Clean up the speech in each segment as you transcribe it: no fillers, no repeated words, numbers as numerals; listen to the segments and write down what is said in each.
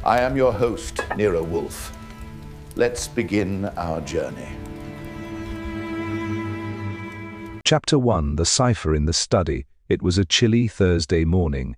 I am your host, Nero Wolfe. Let's begin our journey. Chapter 1. The Cipher in the Study. It was a chilly Thursday morning,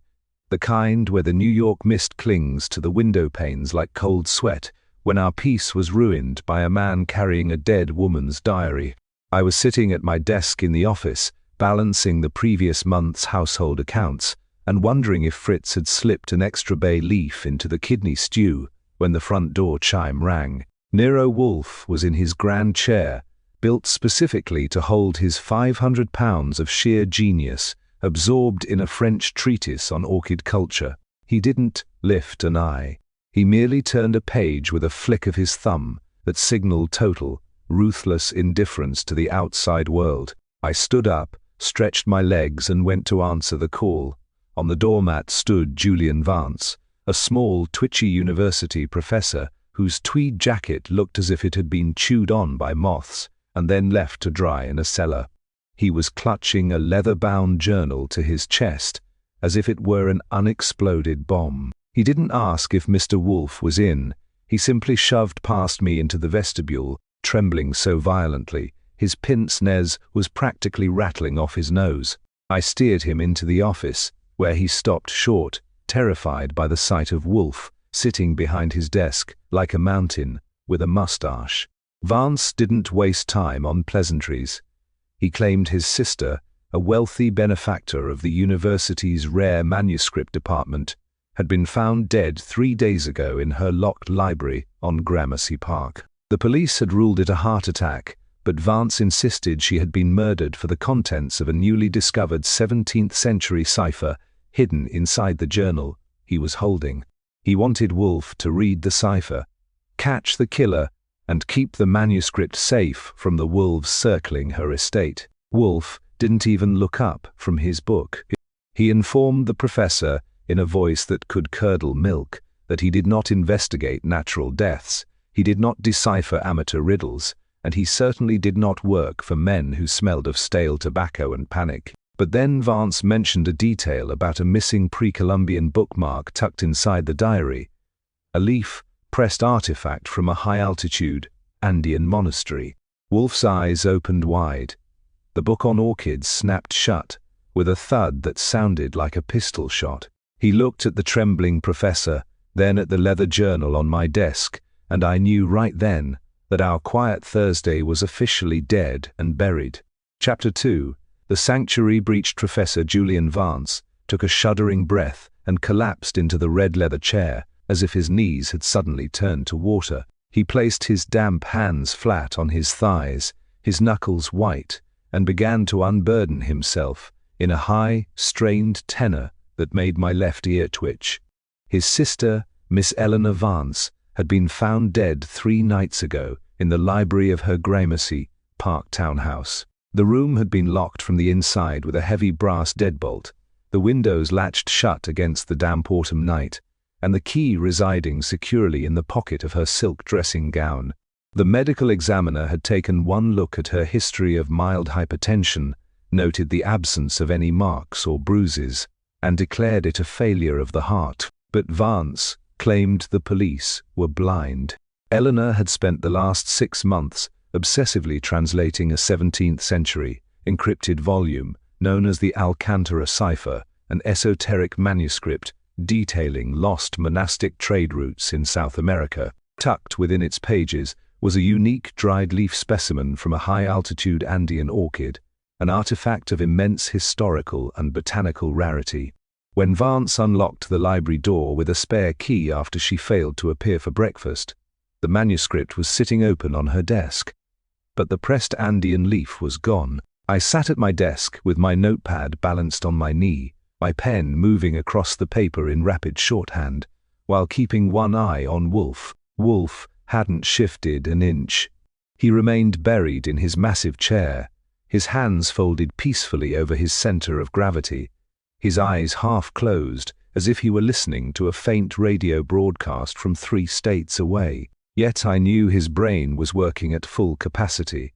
the kind where the New York mist clings to the window panes like cold sweat, when our peace was ruined by a man carrying a dead woman's diary. I was sitting at my desk in the office, balancing the previous month's household accounts, and wondering if Fritz had slipped an extra bay leaf into the kidney stew when the front door chime rang. Nero Wolfe was in his grand chair, built specifically to hold his 500 pounds of sheer genius, absorbed in a French treatise on orchid culture. He didn't lift an eye. He merely turned a page with a flick of his thumb that signaled total, ruthless indifference to the outside world. I stood up, stretched my legs, and went to answer the call. On the doormat stood Julian Vance, a small, twitchy university professor whose tweed jacket looked as if it had been chewed on by moths and then left to dry in a cellar. He was clutching a leather-bound journal to his chest, as if it were an unexploded bomb. He didn't ask if Mr. Wolfe was in. He simply shoved past me into the vestibule, trembling so violently, his pince-nez was practically rattling off his nose. I steered him into the office, where he stopped short, terrified by the sight of Wolfe, sitting behind his desk, like a mountain, with a mustache. Vance didn't waste time on pleasantries. He claimed his sister, a wealthy benefactor of the university's rare manuscript department, had been found dead 3 days ago in her locked library on Gramercy Park. The police had ruled it a heart attack, but Vance insisted she had been murdered for the contents of a newly discovered 17th-century cipher hidden inside the journal he was holding. He wanted Wolfe to read the cipher, catch the killer, and keep the manuscript safe from the wolves circling her estate. Wolfe didn't even look up from his book. He informed the professor, in a voice that could curdle milk, that he did not investigate natural deaths, he did not decipher amateur riddles, and he certainly did not work for men who smelled of stale tobacco and panic. But then Vance mentioned a detail about a missing pre-Columbian bookmark tucked inside the diary, a leaf-pressed artifact from a high-altitude Andean monastery. Wolfe's eyes opened wide. The book on orchids snapped shut, with a thud that sounded like a pistol shot. He looked at the trembling professor, then at the leather journal on my desk, and I knew right then that our quiet Thursday was officially dead and buried. Chapter 2. The sanctuary-breached Professor Julian Vance took a shuddering breath and collapsed into the red leather chair, as if his knees had suddenly turned to water. He placed his damp hands flat on his thighs, his knuckles white, and began to unburden himself in a high, strained tenor that made my left ear twitch. His sister, Miss Eleanor Vance, had been found dead 3 nights ago in the library of her Gramercy Park townhouse. The room had been locked from the inside with a heavy brass deadbolt, the windows latched shut against the damp autumn night, and the key residing securely in the pocket of her silk dressing gown. The medical examiner had taken one look at her history of mild hypertension, noted the absence of any marks or bruises, and declared it a failure of the heart. But Vance claimed the police were blind. Eleanor had spent the last 6 months obsessively translating a 17th-century encrypted volume known as the Alcantara cipher, an esoteric manuscript detailing lost monastic trade routes in South America. Tucked within its pages was a unique dried leaf specimen from a high-altitude Andean orchid, an artifact of immense historical and botanical rarity. When Vance unlocked the library door with a spare key after she failed to appear for breakfast, the manuscript was sitting open on her desk, but the pressed Andean leaf was gone. I sat at my desk with my notepad balanced on my knee, my pen moving across the paper in rapid shorthand, while keeping one eye on Wolfe. Wolfe hadn't shifted an inch. He remained buried in his massive chair, his hands folded peacefully over his center of gravity, his eyes half closed, as if he were listening to a faint radio broadcast from 3 states away. Yet I knew his brain was working at full capacity.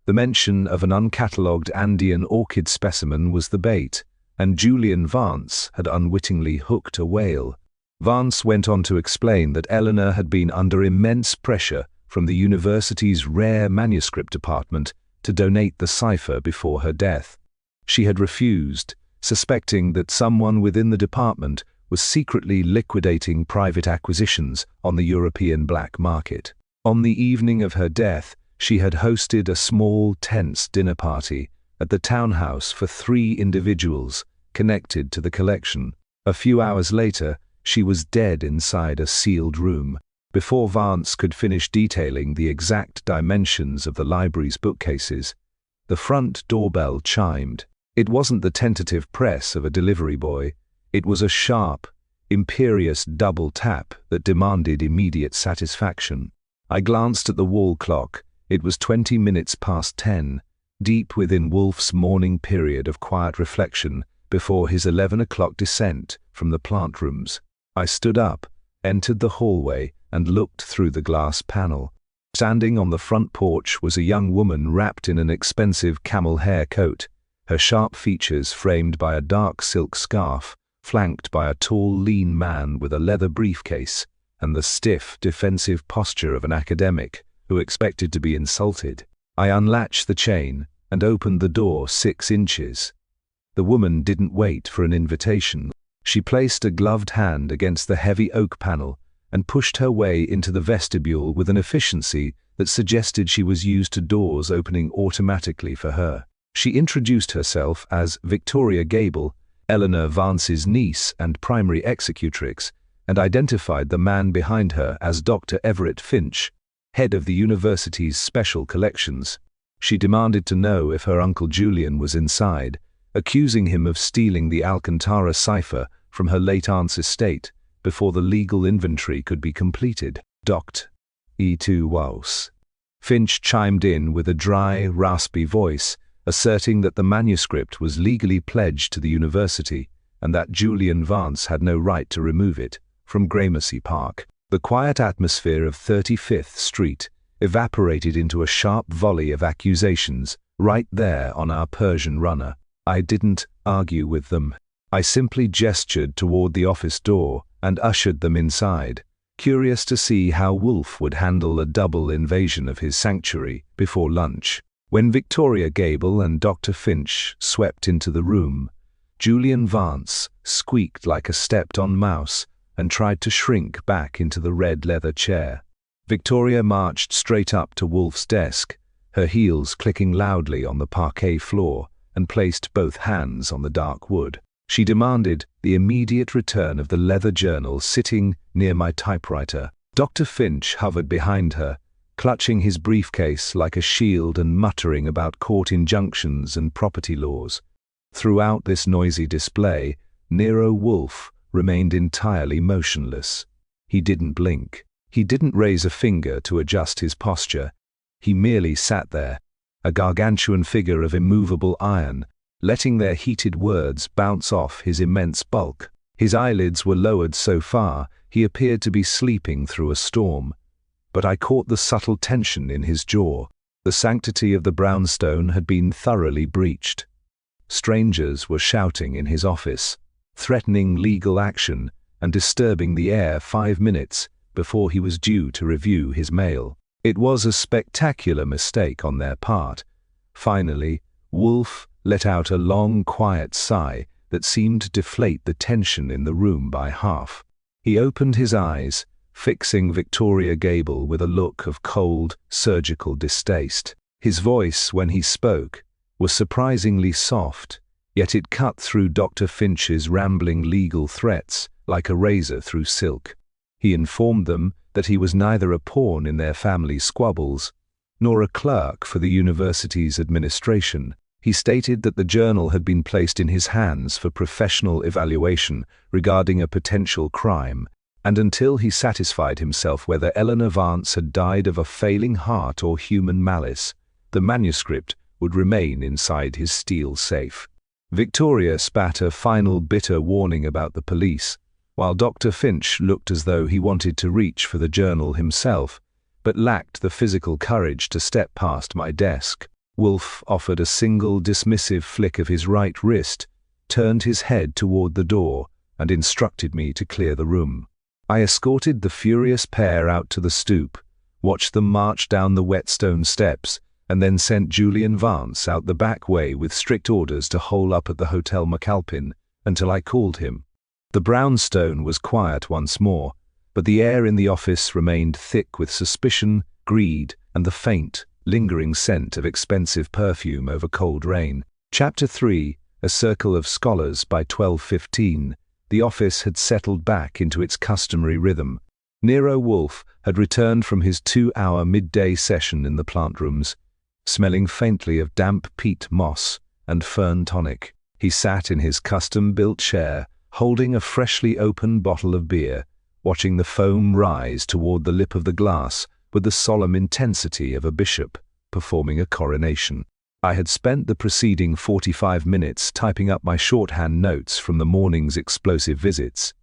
The mention of an uncatalogued Andean orchid specimen was the bait, and Julian Vance had unwittingly hooked a whale. Vance went on to explain that Eleanor had been under immense pressure from the university's rare manuscript department to donate the cipher before her death. She had refused, suspecting that someone within the department was secretly liquidating private acquisitions on the European black market. On the evening of her death, she had hosted a small, tense dinner party at the townhouse for 3 individuals connected to the collection. A few hours later, she was dead inside a sealed room. Before Vance could finish detailing the exact dimensions of the library's bookcases, the front doorbell chimed. It wasn't the tentative press of a delivery boy. It was a sharp, imperious double tap that demanded immediate satisfaction. I glanced at the wall clock. It was 20 minutes past 10, deep within Wolfe's morning period of quiet reflection before his 11 o'clock descent from the plant rooms. I stood up, entered the hallway, and looked through the glass panel. Standing on the front porch was a young woman wrapped in an expensive camel hair coat, her sharp features framed by a dark silk scarf, flanked by a tall, lean man with a leather briefcase and the stiff, defensive posture of an academic who expected to be insulted. I unlatched the chain and opened the door 6 inches. The woman didn't wait for an invitation. She placed a gloved hand against the heavy oak panel and pushed her way into the vestibule with an efficiency that suggested she was used to doors opening automatically for her. She introduced herself as Victoria Gable, Eleanor Vance's niece and primary executrix, and identified the man behind her as Dr. Everett Finch, head of the university's special collections. She demanded to know if her Uncle Julian was inside, accusing him of stealing the Alcantara cipher from her late aunt's estate before the legal inventory could be completed. Dr. E2 Waus. Finch chimed in with a dry, raspy voice, asserting that the manuscript was legally pledged to the university and that Julian Vance had no right to remove it from Gramercy Park. The quiet atmosphere of 35th Street evaporated into a sharp volley of accusations right there on our Persian runner. I didn't argue with them. I simply gestured toward the office door and ushered them inside, curious to see how Wolfe would handle a double invasion of his sanctuary before lunch. When Victoria Gable and Dr. Finch swept into the room, Julian Vance squeaked like a stepped-on mouse and tried to shrink back into the red leather chair. Victoria marched straight up to Wolfe's desk, her heels clicking loudly on the parquet floor, and placed both hands on the dark wood. She demanded the immediate return of the leather journal sitting near my typewriter. Dr. Finch hovered behind her, clutching his briefcase like a shield and muttering about court injunctions and property laws. Throughout this noisy display, Nero Wolfe remained entirely motionless. He didn't blink. He didn't raise a finger to adjust his posture. He merely sat there, a gargantuan figure of immovable iron, letting their heated words bounce off his immense bulk. His eyelids were lowered so far he appeared to be sleeping through a storm. But I caught the subtle tension in his jaw. The sanctity of the brownstone had been thoroughly breached. Strangers were shouting in his office, threatening legal action and disturbing the air 5 minutes before he was due to review his mail. It was a spectacular mistake on their part. Finally, Wolfe let out a long, quiet sigh that seemed to deflate the tension in the room by half. He opened his eyes, fixing Victoria Gable with a look of cold, surgical distaste. His voice, when he spoke, was surprisingly soft, yet it cut through Dr. Finch's rambling legal threats like a razor through silk. He informed them that he was neither a pawn in their family squabbles, nor a clerk for the university's administration. He stated that the journal had been placed in his hands for professional evaluation regarding a potential crime, and until he satisfied himself whether Eleanor Vance had died of a failing heart or human malice, the manuscript would remain inside his steel safe. Victoria spat a final bitter warning about the police, while Dr. Finch looked as though he wanted to reach for the journal himself, but lacked the physical courage to step past my desk. Wolfe offered a single dismissive flick of his right wrist, turned his head toward the door, and instructed me to clear the room. I escorted the furious pair out to the stoop, watched them march down the wet stone steps, and then sent Julian Vance out the back way with strict orders to hole up at the Hotel McAlpin until I called him. The brownstone was quiet once more, but the air in the office remained thick with suspicion, greed, and the faint, lingering scent of expensive perfume over cold rain. Chapter 3, A Circle of Scholars. By 12:15, the office had settled back into its customary rhythm. Nero Wolfe had returned from his 2-hour midday session in the plant rooms, smelling faintly of damp peat moss and fern tonic. He sat in his custom-built chair, holding a freshly opened bottle of beer, watching the foam rise toward the lip of the glass with the solemn intensity of a bishop performing a coronation. I had spent the preceding 45 minutes typing up my shorthand notes from the morning's explosive visits,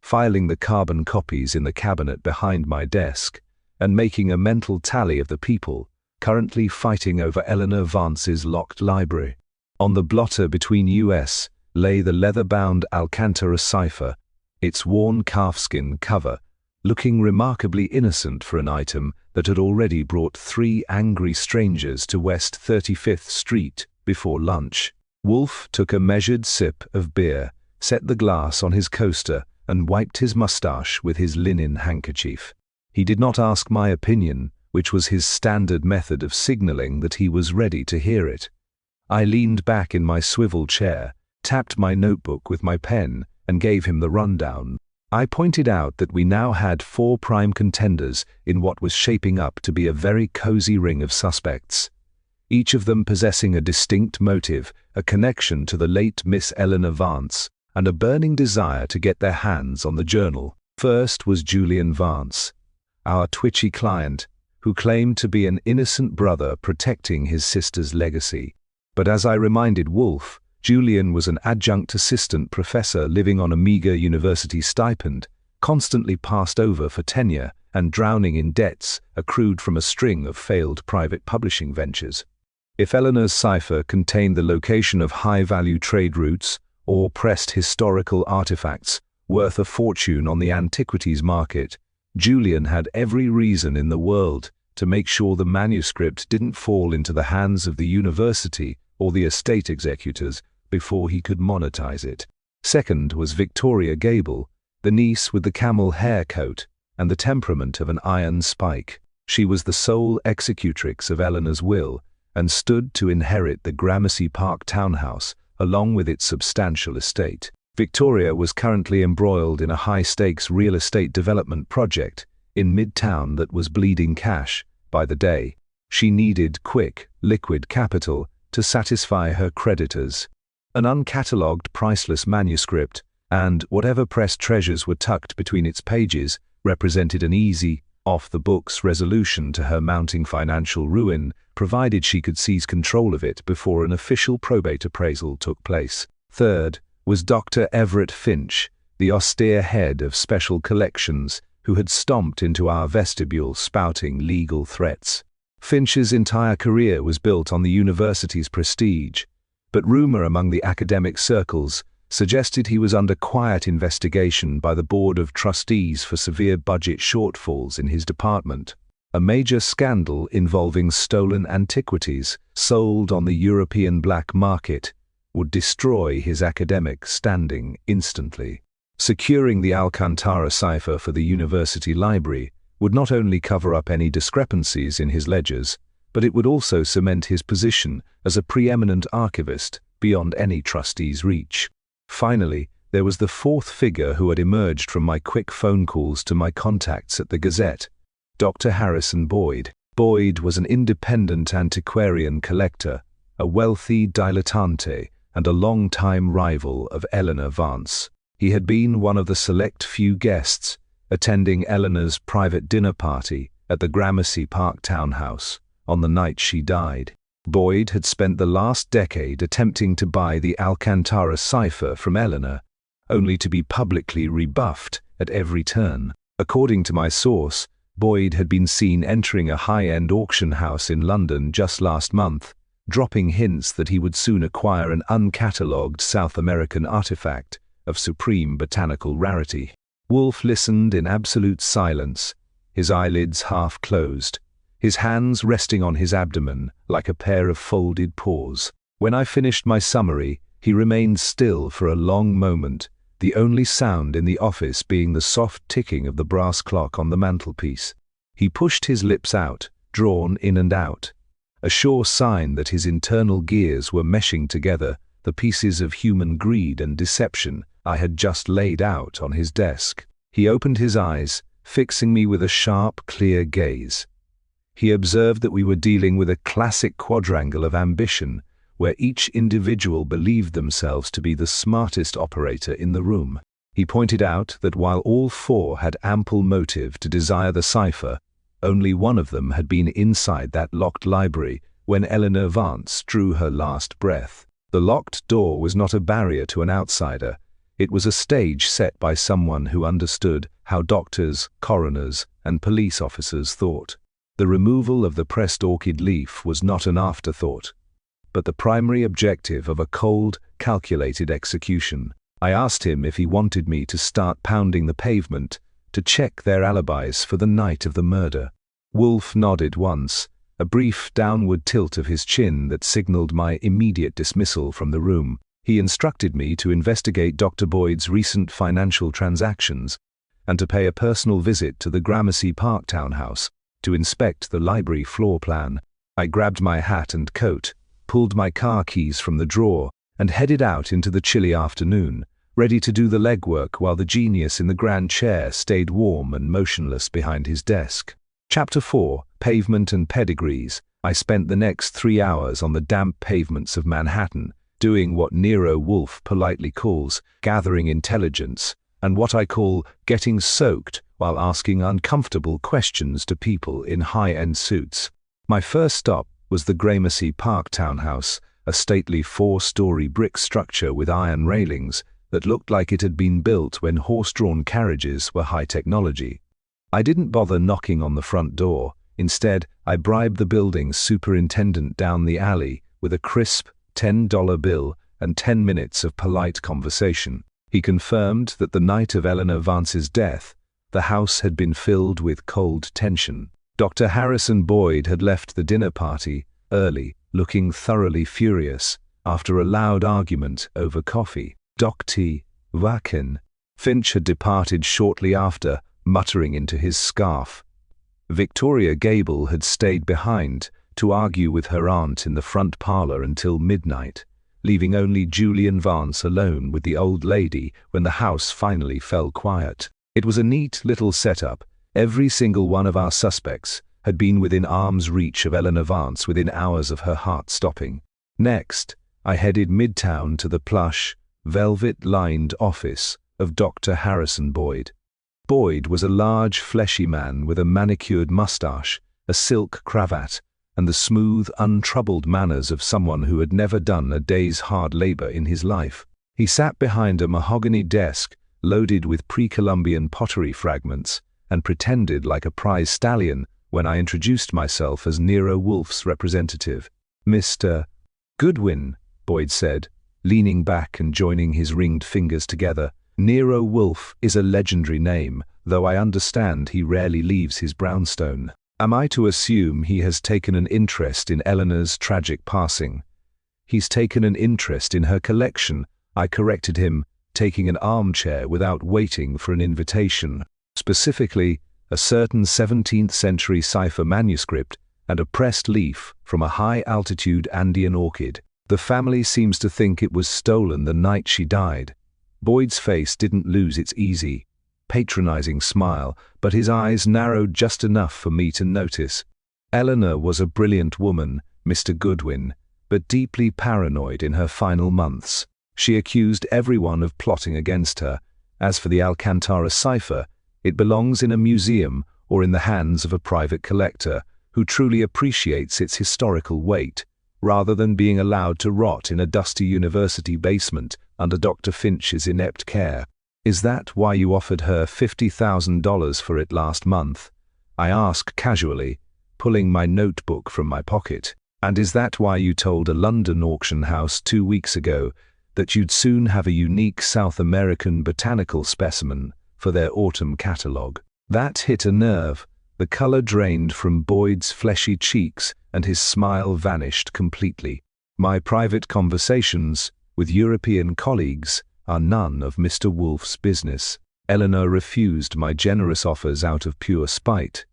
filing the carbon copies in the cabinet behind my desk, and making a mental tally of the people currently fighting over Eleanor Vance's locked library. On the blotter between us lay the leather-bound Alcantara cipher, its worn calfskin cover, looking remarkably innocent for an item that had already brought 3 angry strangers to West 35th Street before lunch. Wolfe took a measured sip of beer, set the glass on his coaster, and wiped his mustache with his linen handkerchief. He did not ask my opinion, which was his standard method of signaling that he was ready to hear it. I leaned back in my swivel chair, tapped my notebook with my pen, and gave him the rundown. I pointed out that we now had 4 prime contenders in what was shaping up to be a very cozy ring of suspects, each of them possessing a distinct motive, a connection to the late Miss Eleanor Vance, and a burning desire to get their hands on the journal. First was Julian Vance, our twitchy client, who claimed to be an innocent brother protecting his sister's legacy. But as I reminded Wolfe, Julian was an adjunct assistant professor living on a meager university stipend, constantly passed over for tenure and drowning in debts accrued from a string of failed private publishing ventures. If Eleanor's cipher contained the location of high-value trade routes or pressed historical artifacts worth a fortune on the antiquities market, Julian had every reason in the world to make sure the manuscript didn't fall into the hands of the university or the estate executors before he could monetize it. Second was Victoria Gable, the niece with the camel hair coat and the temperament of an iron spike. She was the sole executrix of Eleanor's will and stood to inherit the Gramercy Park townhouse along with its substantial estate. Victoria was currently embroiled in a high-stakes real estate development project in Midtown that was bleeding cash by the day. She needed quick, liquid capital to satisfy her creditors. An uncatalogued, priceless manuscript, and whatever pressed treasures were tucked between its pages, represented an easy, off-the-books resolution to her mounting financial ruin, provided she could seize control of it before an official probate appraisal took place. Third was Dr. Everett Finch, the austere head of special collections, who had stomped into our vestibule spouting legal threats. Finch's entire career was built on the university's prestige, but rumor among the academic circles suggested he was under quiet investigation by the Board of Trustees for severe budget shortfalls in his department. A major scandal involving stolen antiquities sold on the European black market would destroy his academic standing instantly. Securing the Alcantara cipher for the university library would not only cover up any discrepancies in his ledgers, but it would also cement his position as a preeminent archivist beyond any trustee's reach. Finally, there was the fourth figure who had emerged from my quick phone calls to my contacts at the Gazette, Dr. Harrison Boyd. Boyd was an independent antiquarian collector, a wealthy dilettante, and a long-time rival of Eleanor Vance. He had been one of the select few guests attending Eleanor's private dinner party at the Gramercy Park townhouse on the night she died. Boyd had spent the last decade attempting to buy the Alcantara cipher from Eleanor, only to be publicly rebuffed at every turn. According to my source, Boyd had been seen entering a high-end auction house in London just last month, dropping hints that he would soon acquire an uncatalogued South American artifact of supreme botanical rarity. Wolfe listened in absolute silence, his eyelids half closed, his hands resting on his abdomen like a pair of folded paws. When I finished my summary, he remained still for a long moment, the only sound in the office being the soft ticking of the brass clock on the mantelpiece. He pushed his lips out, drawn in and out, a sure sign that his internal gears were meshing together, the pieces of human greed and deception I had just laid out on his desk. He opened his eyes, fixing me with a sharp, clear gaze. He observed that we were dealing with a classic quadrangle of ambition, where each individual believed themselves to be the smartest operator in the room. He pointed out that while all four had ample motive to desire the cipher, only one of them had been inside that locked library when Eleanor Vance drew her last breath. The locked door was not a barrier to an outsider. It was a stage set by someone who understood how doctors, coroners, and police officers thought. The removal of the pressed orchid leaf was not an afterthought, but the primary objective of a cold, calculated execution. I asked him if he wanted me to start pounding the pavement to check their alibis for the night of the murder. Wolfe nodded once, a brief downward tilt of his chin that signaled my immediate dismissal from the room. He instructed me to investigate Dr. Boyd's recent financial transactions and to pay a personal visit to the Gramercy Park townhouse to inspect the library floor plan. I grabbed my hat and coat, pulled my car keys from the drawer, and headed out into the chilly afternoon, ready to do the legwork while the genius in the grand chair stayed warm and motionless behind his desk. Chapter 4, Pavement and Pedigrees. I spent the next 3 hours on the damp pavements of Manhattan, doing what Nero Wolfe politely calls gathering intelligence, and what I call getting soaked while asking uncomfortable questions to people in high-end suits. My first stop was the Gramercy Park townhouse, a stately 4-story brick structure with iron railings that looked like it had been built when horse-drawn carriages were high technology. I didn't bother knocking on the front door. Instead, I bribed the building's superintendent down the alley with a crisp $10 bill and 10 minutes of polite conversation. He confirmed that the night of Eleanor Vance's death, the house had been filled with cold tension. Dr. Harrison Boyd had left the dinner party early, looking thoroughly furious after a loud argument over coffee. Dr. Wacken. Finch had departed shortly after, muttering into his scarf. Victoria Gable had stayed behind to argue with her aunt in the front parlor until midnight, leaving only Julian Vance alone with the old lady when the house finally fell quiet. It was a neat little setup. Every single one of our suspects had been within arm's reach of Eleanor Vance within hours of her heart stopping. Next, I headed midtown to the plush, velvet-lined office of Dr. Harrison Boyd. Boyd was a large, fleshy man with a manicured mustache, a silk cravat, and the smooth, untroubled manners of someone who had never done a day's hard labor in his life. He sat behind a mahogany desk loaded with pre-Columbian pottery fragments and pretended like a prize stallion when I introduced myself as Nero Wolfe's representative. "Mr. Goodwin," Boyd said, leaning back and joining his ringed fingers together. "Nero Wolfe is a legendary name, though I understand he rarely leaves his brownstone. Am I to assume he has taken an interest in Eleanor's tragic passing?" "He's taken an interest in her collection," I corrected him, taking an armchair without waiting for an invitation. "Specifically, a certain 17th century cipher manuscript and a pressed leaf from a high-altitude Andean orchid. The family seems to think it was stolen the night she died." Boyd's face didn't lose its easy, patronizing smile, but his eyes narrowed just enough for me to notice. "Eleanor was a brilliant woman, Mr. Goodwin, but deeply paranoid in her final months. She accused everyone of plotting against her. As for the Alcantara cipher, it belongs in a museum or in the hands of a private collector who truly appreciates its historical weight, rather than being allowed to rot in a dusty university basement under Dr. Finch's inept care. Is that why you offered her $50,000 for it last month?" I asked casually, pulling my notebook from my pocket. "And is that why you told a London auction house 2 weeks ago that you'd soon have a unique South American botanical specimen for their autumn catalogue. That hit a nerve. The colour drained from Boyd's fleshy cheeks and his smile vanished completely. My private conversations with European colleagues are none of Mr. Wolfe's business. Eleanor refused my generous offers out of pure spite.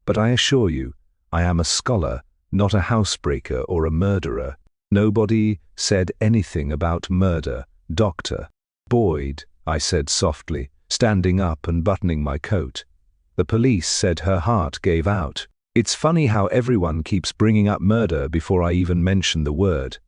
But I assure you, I am a scholar, not a housebreaker or a murderer. Nobody said anything about murder, Doctor. Boyd, I said softly, standing up and buttoning my coat. The police said her heart gave out. It's funny how everyone keeps bringing up murder before I even mention the word.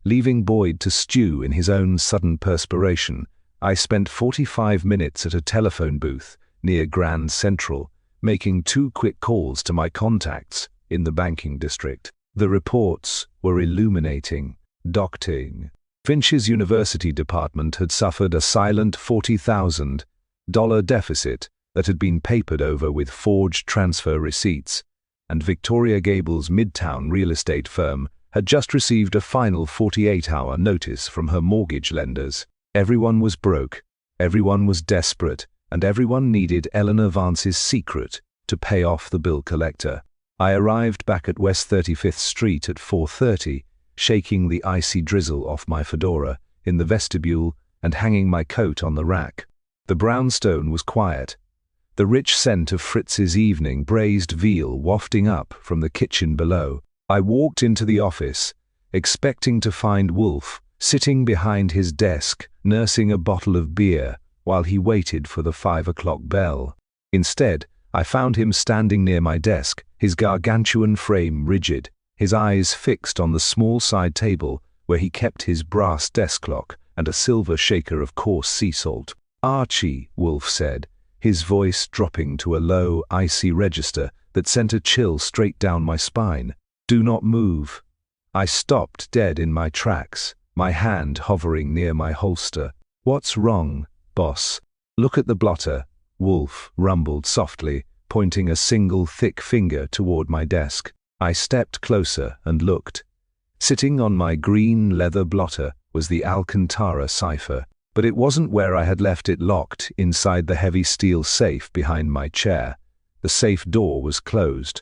Leaving Boyd to stew in his own sudden perspiration, I spent 45 minutes at a telephone booth near Grand Central, making 2 quick calls to my contacts in the banking district. The reports were illuminating. Docting. Finch's university department had suffered a silent $40,000 deficit that had been papered over with forged transfer receipts, and Victoria Gable's Midtown real estate firm had just received a final 48-hour notice from her mortgage lenders. Everyone was broke, everyone was desperate, and everyone needed Eleanor Vance's secret to pay off the bill collector. I arrived back at West 35th Street at 4:30, shaking the icy drizzle off my fedora in the vestibule and hanging my coat on the rack. The brownstone was quiet, the rich scent of Fritz's evening braised veal wafting up from the kitchen below. I walked into the office, expecting to find Wolfe sitting behind his desk, nursing a bottle of beer while he waited for the 5 o'clock bell. Instead, I found him standing near my desk, his gargantuan frame rigid, his eyes fixed on the small side table where he kept his brass desk clock and a silver shaker of coarse sea salt. "Archie," Wolfe said, his voice dropping to a low, icy register that sent a chill straight down my spine. "Do not move." I stopped dead in my tracks, my hand hovering near my holster. "What's wrong, boss?" "Look at the blotter," Wolfe rumbled softly, pointing a single thick finger toward my desk. I stepped closer and looked. Sitting on my green leather blotter was the Alcantara cipher, but it wasn't where I had left it locked inside the heavy steel safe behind my chair. The safe door was closed,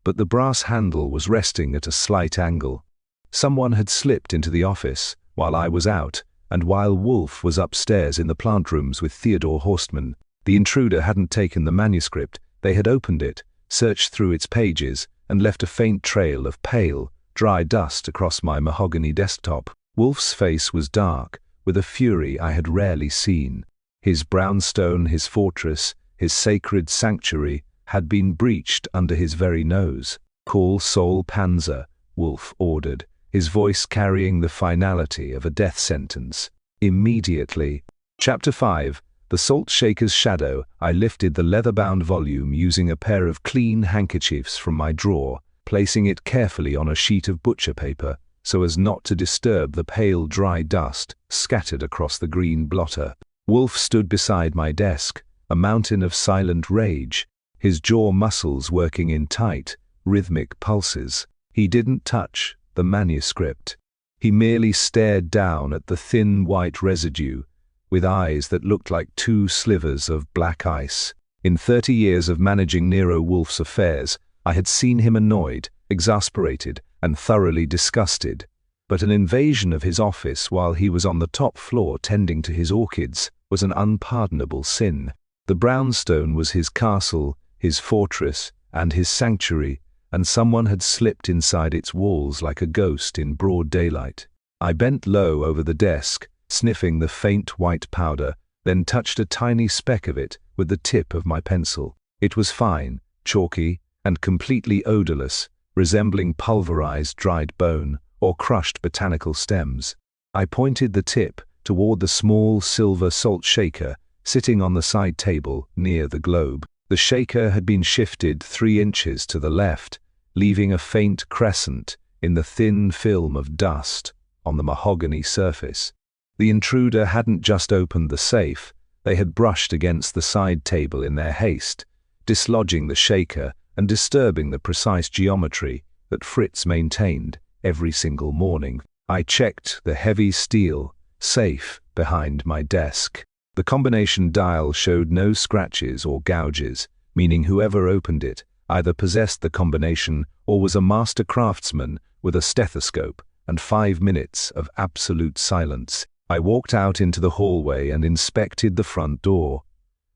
but the brass handle was resting at a slight angle. Someone had slipped into the office while I was out, and while Wolfe was upstairs in the plant rooms with Theodore Horstman. The intruder hadn't taken the manuscript. They had opened it, searched through its pages, and left a faint trail of pale, dry dust across my mahogany desktop. Wolfe's face was dark, with a fury I had rarely seen. His brownstone, his fortress, his sacred sanctuary, had been breached under his very nose. "Call Sol Panzer," Wolfe ordered, his voice carrying the finality of a death sentence. Immediately. Chapter 5. The Salt Shaker's Shadow. I lifted the leather-bound volume using a pair of clean handkerchiefs from my drawer, placing it carefully on a sheet of butcher paper so as not to disturb the pale dry dust scattered across the green blotter. Wolfe stood beside my desk, a mountain of silent rage, his jaw muscles working in tight, rhythmic pulses. He didn't touch the manuscript. He merely stared down at the thin white residue, with eyes that looked like 2 slivers of black ice. In 30 years of managing Nero Wolfe's affairs, I had seen him annoyed, exasperated, and thoroughly disgusted. But an invasion of his office while he was on the top floor tending to his orchids was an unpardonable sin. The brownstone was his castle, his fortress, and his sanctuary, and someone had slipped inside its walls like a ghost in broad daylight. I bent low over the desk, sniffing the faint white powder, then touched a tiny speck of it with the tip of my pencil. It was fine, chalky, and completely odorless, resembling pulverized dried bone or crushed botanical stems. I pointed the tip toward the small silver salt shaker sitting on the side table near the globe. The shaker had been shifted 3 inches to the left, leaving a faint crescent in the thin film of dust on the mahogany surface. The intruder hadn't just opened the safe, they had brushed against the side table in their haste, dislodging the shaker and disturbing the precise geometry that Fritz maintained every single morning. I checked the heavy steel safe behind my desk. The combination dial showed no scratches or gouges, meaning whoever opened it either possessed the combination or was a master craftsman with a stethoscope and 5 minutes of absolute silence. I walked out into the hallway and inspected the front door.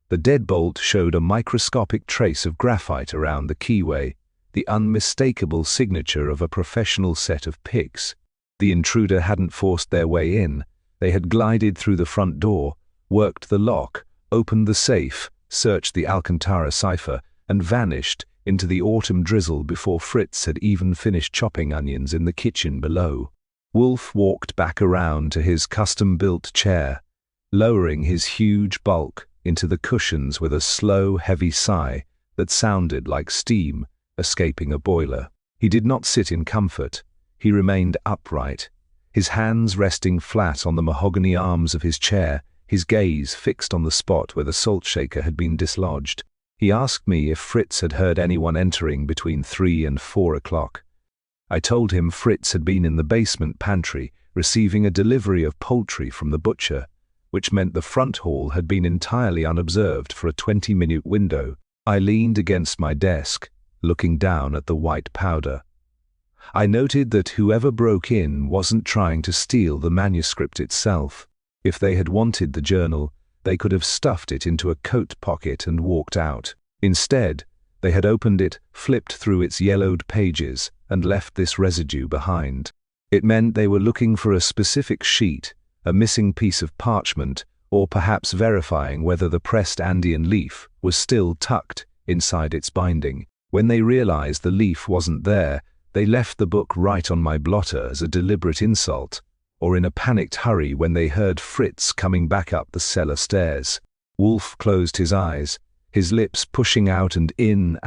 The deadbolt showed a microscopic trace of graphite around the keyway, the unmistakable signature of a professional set of picks. The intruder hadn't forced their way in. They had glided through the front door, worked the lock, opened the safe, searched the Alcantara cipher, and vanished into the autumn drizzle before Fritz had even finished chopping onions in the kitchen below. Wolfe walked back around to his custom-built chair, lowering his huge bulk into the cushions with a slow, heavy sigh that sounded like steam escaping a boiler. He did not sit in comfort. He remained upright, his hands resting flat on the mahogany arms of his chair, his gaze fixed on the spot where the salt shaker had been dislodged. He asked me if Fritz had heard anyone entering between 3 and 4 o'clock. I told him Fritz had been in the basement pantry receiving a delivery of poultry from the butcher, which meant the front hall had been entirely unobserved for a 20-minute window. I leaned against my desk, looking down at the white powder. I noted that whoever broke in wasn't trying to steal the manuscript itself. If they had wanted the journal, they could have stuffed it into a coat pocket and walked out. Instead, they had opened it, flipped through its yellowed pages, and left this residue behind. It meant they were looking for a specific sheet, a missing piece of parchment, or perhaps verifying whether the pressed Andean leaf was still tucked inside its binding. When they realized the leaf wasn't there, they left the book right on my blotter as a deliberate insult, or in a panicked hurry when they heard Fritz coming back up the cellar stairs. Wolfe closed his eyes, his lips pushing out and in,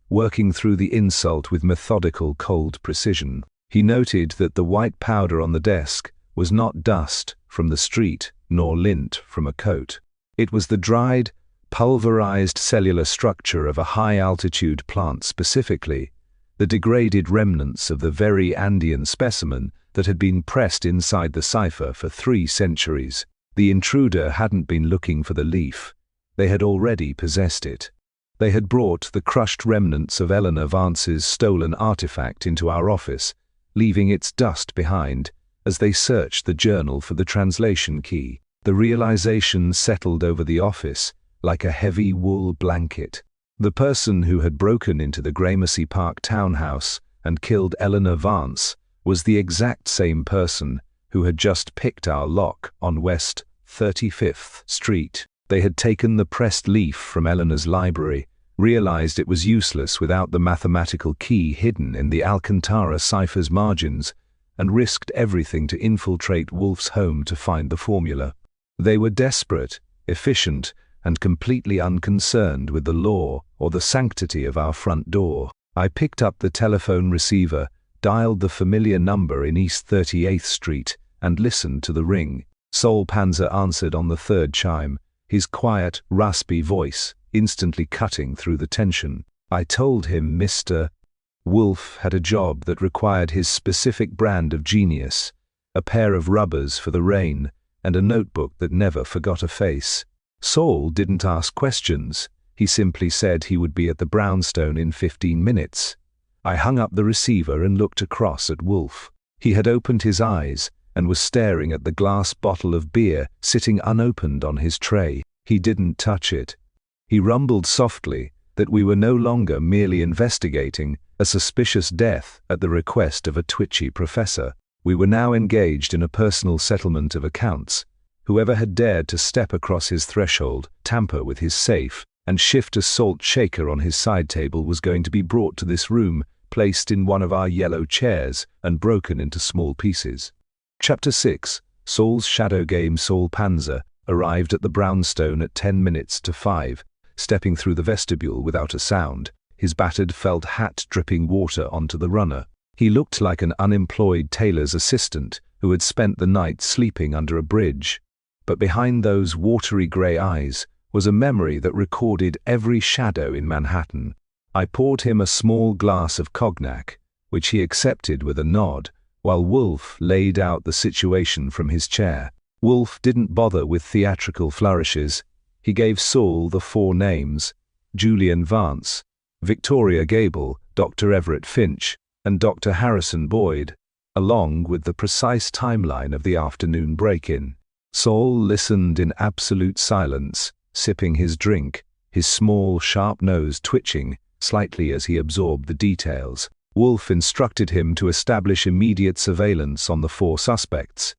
working through the insult with methodical, cold precision. He noted that the white powder on the desk was not dust from the street, nor lint from a coat. It was the dried, pulverized cellular structure of a high-altitude plant, specifically the degraded remnants of the very Andean specimen that had been pressed inside the cipher for 3 centuries. The intruder hadn't been looking for the leaf. They had already possessed it. They had brought the crushed remnants of Eleanor Vance's stolen artifact into our office, leaving its dust behind as they searched the journal for the translation key. The realization settled over the office like a heavy wool blanket. The person who had broken into the Gramercy Park townhouse and killed Eleanor Vance was the exact same person who had just picked our lock on West 35th Street. They had taken the pressed leaf from Eleanor's library, realized it was useless without the mathematical key hidden in the Alcantara cipher's margins, and risked everything to infiltrate Wolfe's home to find the formula. They were desperate, efficient, and completely unconcerned with the law or the sanctity of our front door. I picked up the telephone receiver, dialed the familiar number in East 38th Street, and listened to the ring. Sol Panzer answered on the 3rd chime, his quiet, raspy voice instantly cutting through the tension. I told him Mr. Wolfe had a job that required his specific brand of genius, a pair of rubbers for the rain, and a notebook that never forgot a face. Saul didn't ask questions. He simply said he would be at the brownstone in 15 minutes. I hung up the receiver and looked across at Wolfe. He had opened his eyes and was staring at the glass bottle of beer sitting unopened on his tray. He didn't touch it. He rumbled softly that we were no longer merely investigating a suspicious death at the request of a twitchy professor. We were now engaged in a personal settlement of accounts. Whoever had dared to step across his threshold, tamper with his safe, and shift a salt shaker on his side table was going to be brought to this room, placed in one of our yellow chairs, and broken into small pieces. Chapter 6. Saul's shadow game. Sol Panzer arrived at the brownstone at 10 minutes to 5, stepping through the vestibule without a sound, his battered felt hat dripping water onto the runner. He looked like an unemployed tailor's assistant who had spent the night sleeping under a bridge. But behind those watery grey eyes was a memory that recorded every shadow in Manhattan. I poured him a small glass of cognac, which he accepted with a nod, while Wolfe laid out the situation from his chair. Wolfe didn't bother with theatrical flourishes. He gave Saul the 4 names: Julian Vance, Victoria Gable, Dr. Everett Finch, and Dr. Harrison Boyd, along with the precise timeline of the afternoon break-in. Saul listened in absolute silence, sipping his drink, his small, sharp nose twitching slightly as he absorbed the details. Wolfe instructed him to establish immediate surveillance on the 4 suspects,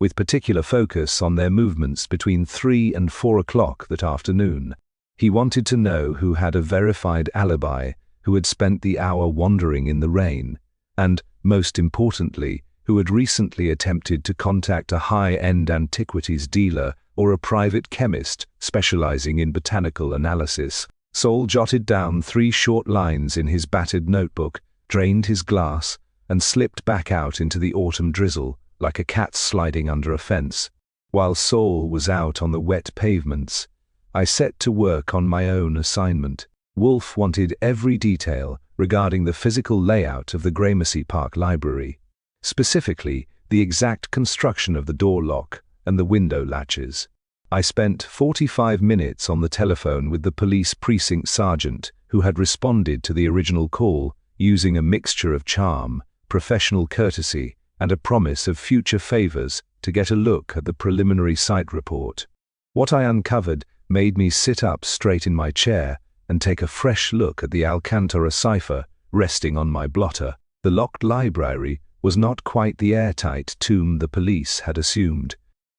with particular focus on their movements between 3 and 4 o'clock that afternoon. He wanted to know who had a verified alibi, who had spent the hour wandering in the rain, and, most importantly, who had recently attempted to contact a high-end antiquities dealer or a private chemist specializing in botanical analysis. Saul jotted down 3 short lines in his battered notebook, drained his glass, and slipped back out into the autumn drizzle, like a cat sliding under a fence. While Saul was out on the wet pavements, I set to work on my own assignment. Wolfe wanted every detail regarding the physical layout of the Gramercy Park Library, specifically the exact construction of the door lock and the window latches. I spent 45 minutes on the telephone with the police precinct sergeant who had responded to the original call, using a mixture of charm, professional courtesy, and a promise of future favors to get a look at the preliminary site report. What I uncovered made me sit up straight in my chair and take a fresh look at the Alcantara cipher resting on my blotter. The locked library was not quite the airtight tomb the police had assumed.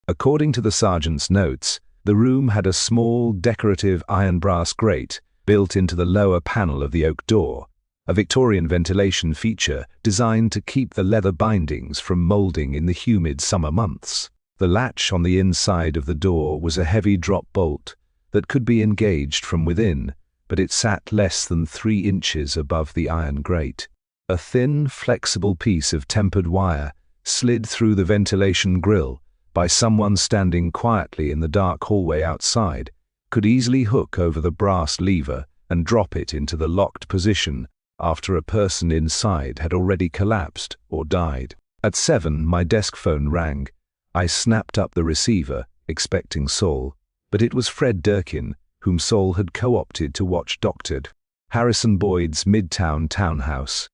According to the sergeant's notes, the room had a small, decorative iron brass grate built into the lower panel of the oak door, a Victorian ventilation feature designed to keep the leather bindings from molding in the humid summer months. The latch on the inside of the door was a heavy drop bolt that could be engaged from within, but it sat less than 3 inches above the iron grate. A thin, flexible piece of tempered wire slid through the ventilation grill by someone standing quietly in the dark hallway outside, could easily hook over the brass lever and drop it into the locked position after a person inside had already collapsed or died. At 7, my desk phone rang. I snapped up the receiver, expecting Saul, but it was Fred Durkin, whom Saul had co-opted to watch Doctored. Harrison Boyd's Midtown townhouse.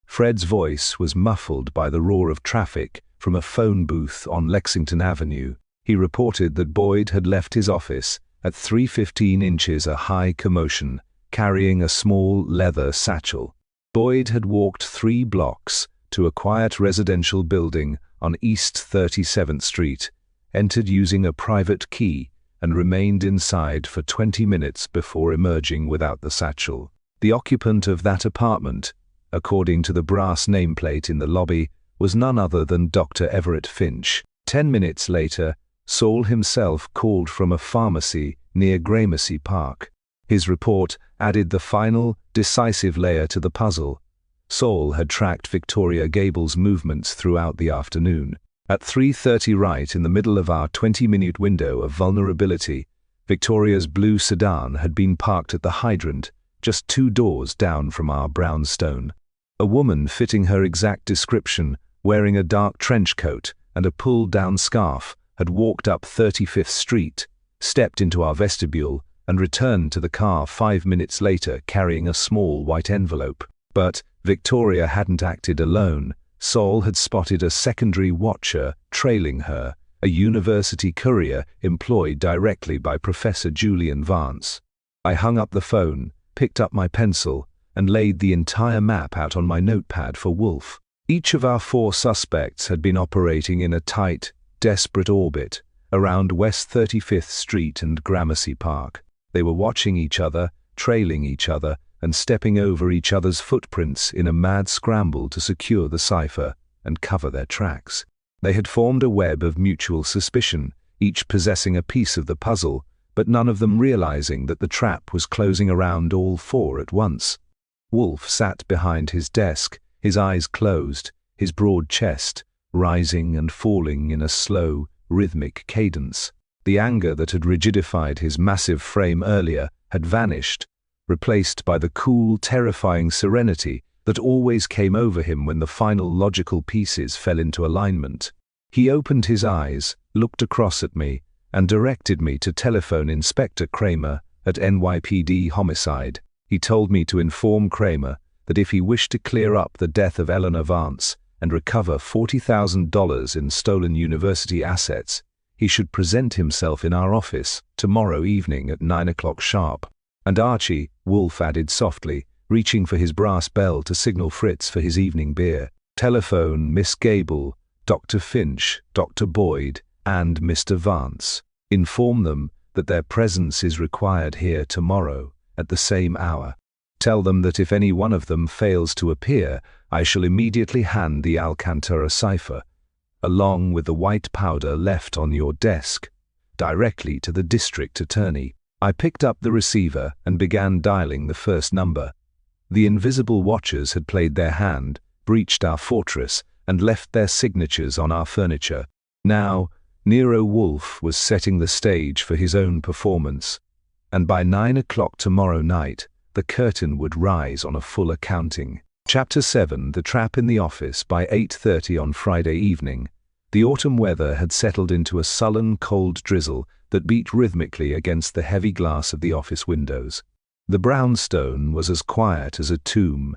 Fred's voice was muffled by the roar of traffic from a phone booth on Lexington Avenue. He reported that Boyd had left his office at 3:15 inches a high commotion, carrying a small leather satchel. Boyd had walked 3 blocks to a quiet residential building on East 37th Street, entered using a private key, and remained inside for 20 minutes before emerging without the satchel. The occupant of that apartment, according to the brass nameplate in the lobby, was none other than Dr. Everett Finch. 10 minutes later, Saul himself called from a pharmacy near Gramercy Park. His report added the final, decisive layer to the puzzle. Saul had tracked Victoria Gable's movements throughout the afternoon. At 3:30 right in the middle of our 20-minute window of vulnerability, Victoria's blue sedan had been parked at the hydrant, just 2 doors down from our brownstone. A woman fitting her exact description, wearing a dark trench coat and a pulled-down scarf, had walked up 35th Street, stepped into our vestibule, and returned to the car 5 minutes later carrying a small white envelope. But Victoria hadn't acted alone. Saul had spotted a secondary watcher trailing her, a university courier employed directly by Professor Julian Vance. I hung up the phone, picked up my pencil, and laid the entire map out on my notepad for Wolfe. Each of our 4 suspects had been operating in a tight, desperate orbit around West 35th Street and Gramercy Park. They were watching each other, trailing each other, and stepping over each other's footprints in a mad scramble to secure the cipher and cover their tracks. They had formed a web of mutual suspicion, each possessing a piece of the puzzle, but none of them realizing that the trap was closing around all 4 at once. Wolfe sat behind his desk, his eyes closed, his broad chest rising and falling in a slow, rhythmic cadence. The anger that had rigidified his massive frame earlier had vanished, replaced by the cool, terrifying serenity that always came over him when the final logical pieces fell into alignment. He opened his eyes, looked across at me, and directed me to telephone Inspector Kramer at NYPD Homicide. He told me to inform Kramer that if he wished to clear up the death of Eleanor Vance and recover $40,000 in stolen university assets, he should present himself in our office tomorrow evening at 9 o'clock sharp. And Archie, Wolfe added softly, reaching for his brass bell to signal Fritz for his evening beer. Telephone Miss Gable, Dr. Finch, Dr. Boyd, and Mr. Vance. Inform them that their presence is required here tomorrow at the same hour. Tell them that if any one of them fails to appear, I shall immediately hand the Alcantara cipher, along with the white powder left on your desk, directly to the district attorney. I picked up the receiver and began dialing the first number. The invisible watchers had played their hand, breached our fortress, and left their signatures on our furniture. Now, Nero Wolfe was setting the stage for his own performance, and by 9 o'clock tomorrow night, the curtain would rise on a full accounting. Chapter 7: The Trap in the Office. By 8:30 on Friday evening, the autumn weather had settled into a sullen, cold drizzle that beat rhythmically against the heavy glass of the office windows. The brownstone was as quiet as a tomb,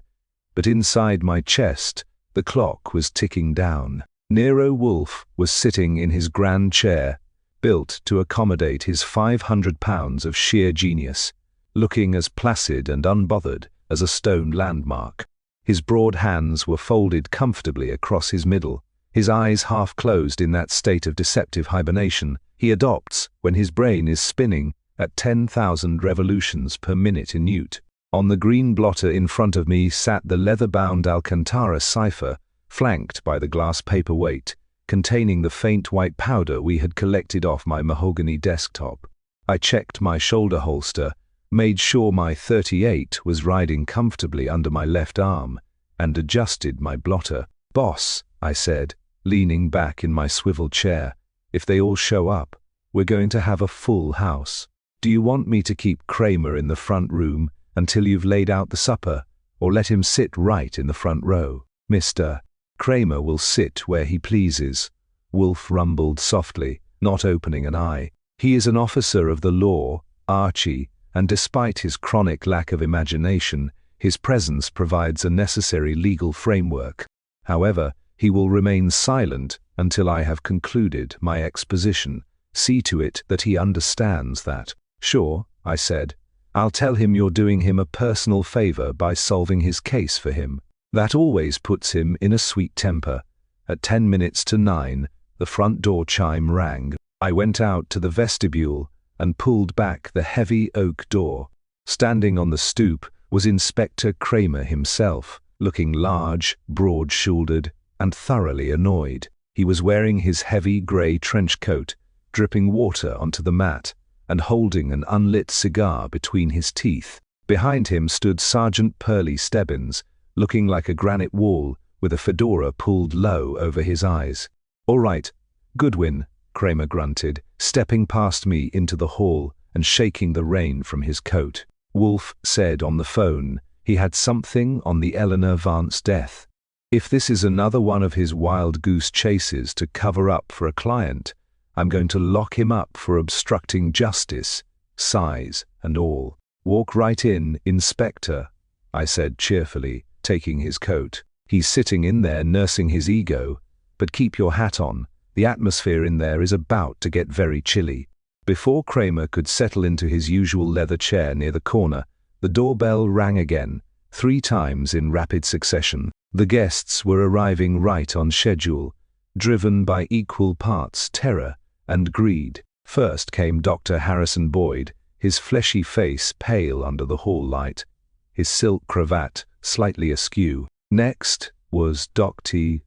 but inside my chest, the clock was ticking down. Nero Wolfe was sitting in his grand chair, built to accommodate his 500 pounds of sheer genius, looking as placid and unbothered as a stone landmark. His broad hands were folded comfortably across his middle, his eyes half closed in that state of deceptive hibernation he adopts when his brain is spinning at 10,000 revolutions per minute in Newt. On the green blotter in front of me sat the leather-bound Alcantara cipher, flanked by the glass paperweight, containing the faint white powder we had collected off my mahogany desktop. I checked my shoulder holster, made sure my .38 was riding comfortably under my left arm, and adjusted my blotter. "Boss," I said, leaning back in my swivel chair, "if they all show up, we're going to have a full house. Do you want me to keep Kramer in the front room until you've laid out the supper, or let him sit right in the front row?" "Mr. Kramer will sit where he pleases," Wolfe rumbled softly, not opening an eye. "He is an officer of the law, Archie, and despite his chronic lack of imagination, his presence provides a necessary legal framework. However, he will remain silent until I have concluded my exposition. See to it that he understands that." "Sure," I said. "I'll tell him you're doing him a personal favor by solving his case for him. That always puts him in a sweet temper." At 10 minutes to 9, the front door chime rang. I went out to the vestibule and pulled back the heavy oak door. Standing on the stoop was Inspector Kramer himself, looking large, broad-shouldered, and thoroughly annoyed. He was wearing his heavy grey trench coat, dripping water onto the mat, and holding an unlit cigar between his teeth. Behind him stood Sergeant Pearlie Stebbins, looking like a granite wall, with a fedora pulled low over his eyes. "All right, Goodwin," Kramer grunted, stepping past me into the hall and shaking the rain from his coat. Wolfe said on the phone he had something on the Eleanor Vance death. If this is another one of his wild goose chases to cover up for a client, I'm going to lock him up for obstructing justice, size and all. "Walk right in, Inspector," I said cheerfully, taking his coat. "He's sitting in there nursing his ego, but keep your hat on. The atmosphere in there is about to get very chilly." Before Kramer could settle into his usual leather chair near the corner, the doorbell rang again, 3 times in rapid succession. The guests were arriving right on schedule, driven by equal parts terror and greed. First came Dr. Harrison Boyd, his fleshy face pale under the hall light, his silk cravat slightly askew. Next was Dr.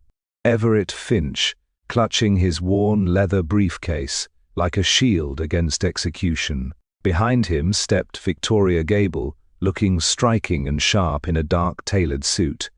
Everett Finch, clutching his worn leather briefcase like a shield against execution. Behind him stepped Victoria Gable, looking striking and sharp in a dark tailored suit,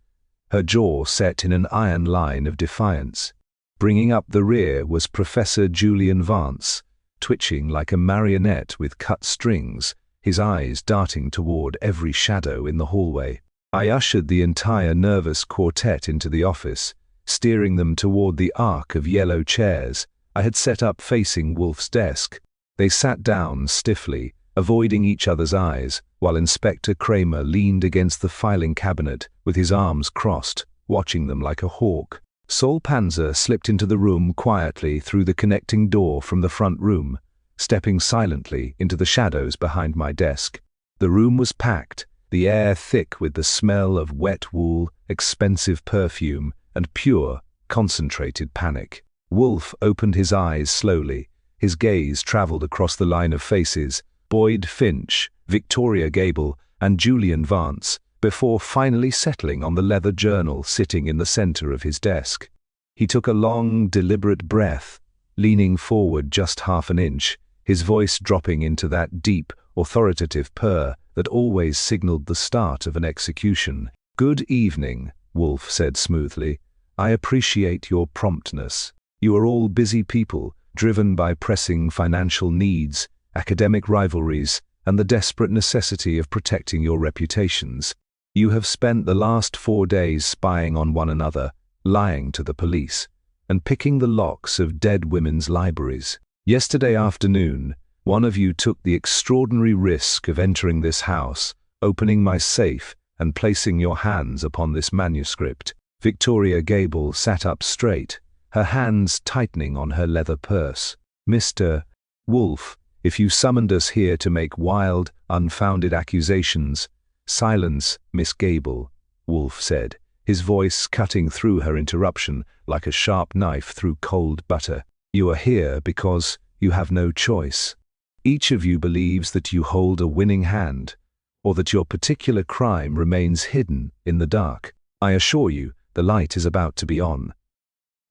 her jaw set in an iron line of defiance. Bringing up the rear was Professor Julian Vance, twitching like a marionette with cut strings, his eyes darting toward every shadow in the hallway. I ushered the entire nervous quartet into the office, steering them toward the arc of yellow chairs I had set up facing Wolfe's desk. They sat down stiffly, avoiding each other's eyes, while Inspector Kramer leaned against the filing cabinet with his arms crossed, watching them like a hawk. Saul Panzer slipped into the room quietly through the connecting door from the front room, stepping silently into the shadows behind my desk. The room was packed, the air thick with the smell of wet wool, expensive perfume, and pure, concentrated panic. Wolfe opened his eyes slowly. His gaze traveled across the line of faces, Boyd Finch, Victoria Gable, and Julian Vance, before finally settling on the leather journal sitting in the center of his desk. He took a long, deliberate breath, leaning forward just half an inch, his voice dropping into that deep, authoritative purr that always signaled the start of an execution. "Good evening," Wolfe said smoothly. "I appreciate your promptness. You are all busy people, driven by pressing financial needs, academic rivalries, and the desperate necessity of protecting your reputations. You have spent the last 4 days spying on one another, lying to the police, and picking the locks of dead women's libraries. Yesterday afternoon, one of you took the extraordinary risk of entering this house, opening my safe, and placing your hands upon this manuscript." Victoria Gable sat up straight, her hands tightening on her leather purse. "Mr. Wolfe, if you summoned us here to make wild, unfounded accusations—" "Silence, Miss Gable," Wolfe said, his voice cutting through her interruption like a sharp knife through cold butter. "You are here because you have no choice. Each of you believes that you hold a winning hand, or that your particular crime remains hidden in the dark. I assure you, the light is about to be on.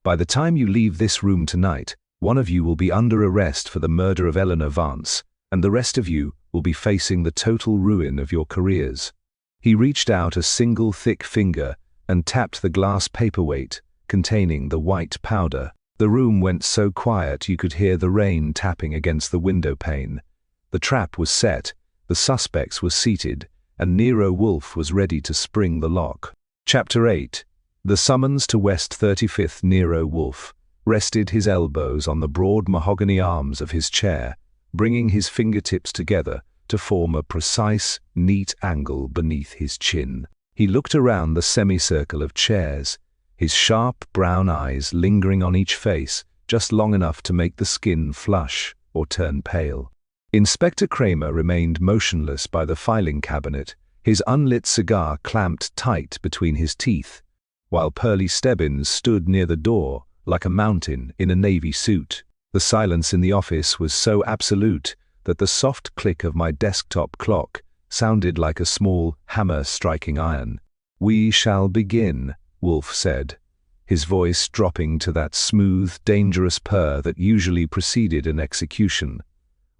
By the time you leave this room tonight, one of you will be under arrest for the murder of Eleanor Vance, and the rest of you will be facing the total ruin of your careers." He reached out a single thick finger and tapped the glass paperweight containing the white powder. The room went so quiet you could hear the rain tapping against the window pane. The trap was set, the suspects were seated, and Nero Wolfe was ready to spring the lock. Chapter 8. The summons to West 35th. Nero Wolfe rested his elbows on the broad mahogany arms of his chair, bringing his fingertips together to form a precise, neat angle beneath his chin. He looked around the semicircle of chairs, his sharp brown eyes lingering on each face just long enough to make the skin flush or turn pale. Inspector Kramer remained motionless by the filing cabinet, his unlit cigar clamped tight between his teeth, while Pearlie Stebbins stood near the door like a mountain in a navy suit. The silence in the office was so absolute that the soft click of my desktop clock sounded like a small hammer striking iron. "We shall begin," Wolfe said, his voice dropping to that smooth, dangerous purr that usually preceded an execution,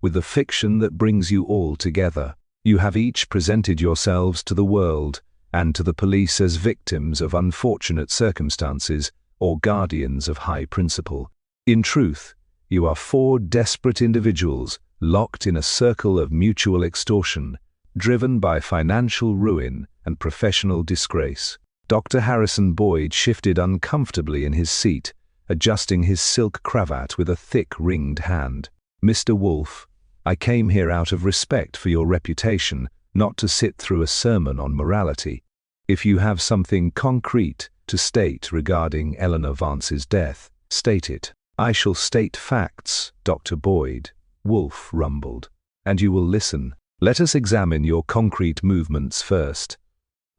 "with the fiction that brings you all together. You have each presented yourselves to the world and to the police as victims of unfortunate circumstances or guardians of high principle. In truth, you are 4 desperate individuals locked in a circle of mutual extortion, driven by financial ruin and professional disgrace." Dr. Harrison Boyd shifted uncomfortably in his seat, adjusting his silk cravat with a thick, ringed hand. "Mr. Wolfe, I came here out of respect for your reputation, not to sit through a sermon on morality. If you have something concrete to state regarding Eleanor Vance's death, state it." "I shall state facts, Dr. Boyd," Wolfe rumbled, "and you will listen. Let us examine your concrete movements first.